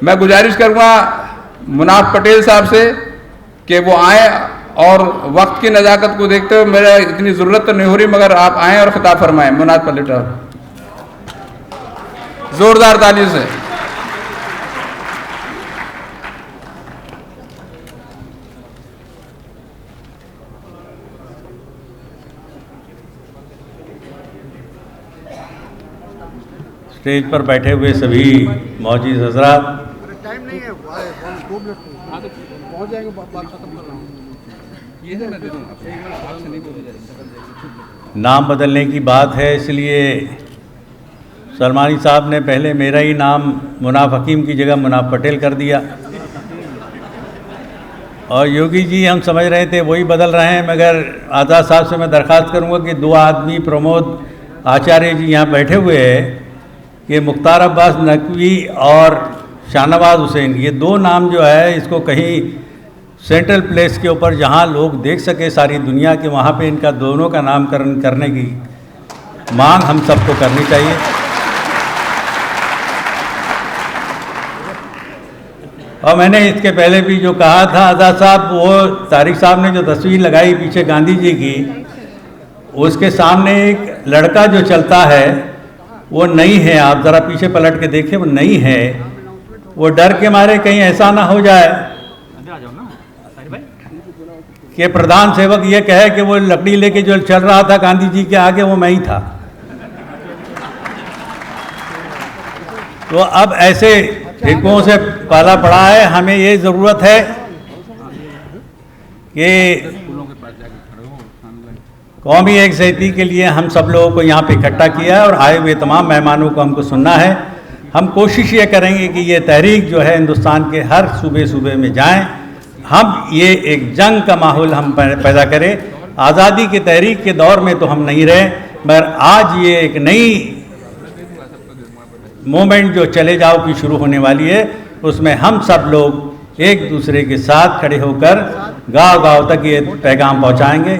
मैं गुजारिश करूंगा मुनाफ पटेल साहब से कि वो आए और वक्त की नज़ाकत को देखते हुए, मेरा इतनी ज़रूरत तो नहीं हो रही मगर आप आएँ और खिताब फरमाएं। मुनाफ पटेल जोरदार तालियों से। स्टेज पर बैठे हुए सभी मौजूद हजरात, टाइम नहीं है, 2 मिनट पहुँच जाएंगे, बात खत्म कर रहा हूँ। ये है मैं दे दूँगा, आपसे नहीं बोली जाएगी। नाम बदलने की बात है, इसलिए सलमानी साहब ने पहले मेरा ही नाम मुनाफ हकीम की जगह मुनाफ पटेल कर दिया, और योगी जी हम समझ रहे थे वही बदल रहे हैं, मगर आज़ाद साहब से मैं दरख्वास्त करूंगा कि 2 आदमी प्रमोद आचार्य जी यहाँ बैठे हुए हैं कि मुख्तार अब्बास नकवी और शाहनवाज हुसैन, ये 2 नाम जो है इसको कहीं सेंट्रल प्लेस के ऊपर जहाँ लोग देख सके सारी दुनिया के, वहाँ पे इनका दोनों का नामकरण करने की मांग हम सबको करनी चाहिए। और मैंने इसके पहले भी जो कहा था आज़ाद साहब, वो तारिक साहब ने जो तस्वीर लगाई पीछे गांधी जी की, उसके सामने एक लड़का जो चलता है वो नहीं है, आप ज़रा पीछे पलट के देखिए, वो नहीं है। वो डर के मारे कहीं ऐसा ना हो जाए कि प्रधान सेवक ये कहे कि वो लकड़ी लेके जो चल रहा था गांधी जी के आगे वो मैं ही था। तो अब ऐसे ठेकों से पाला पड़ा है, हमें ये ज़रूरत है कि कौमी एकजुटता के लिए हम सब लोगों को यहाँ पे इकट्ठा किया है और आए हुए तमाम मेहमानों को हमको सुनना है। हम कोशिश ये करेंगे कि ये तहरीक जो है हिंदुस्तान के हर सूबे में जाएं, हम ये एक जंग का माहौल हम पैदा करें। आज़ादी की तहरीक के दौर में तो हम नहीं रहे, मगर आज ये एक नई मूवमेंट जो चले जाओ की शुरू होने वाली है, उसमें हम सब लोग एक दूसरे के साथ खड़े होकर गांव-गांव तक ये पैगाम पहुंचाएंगे।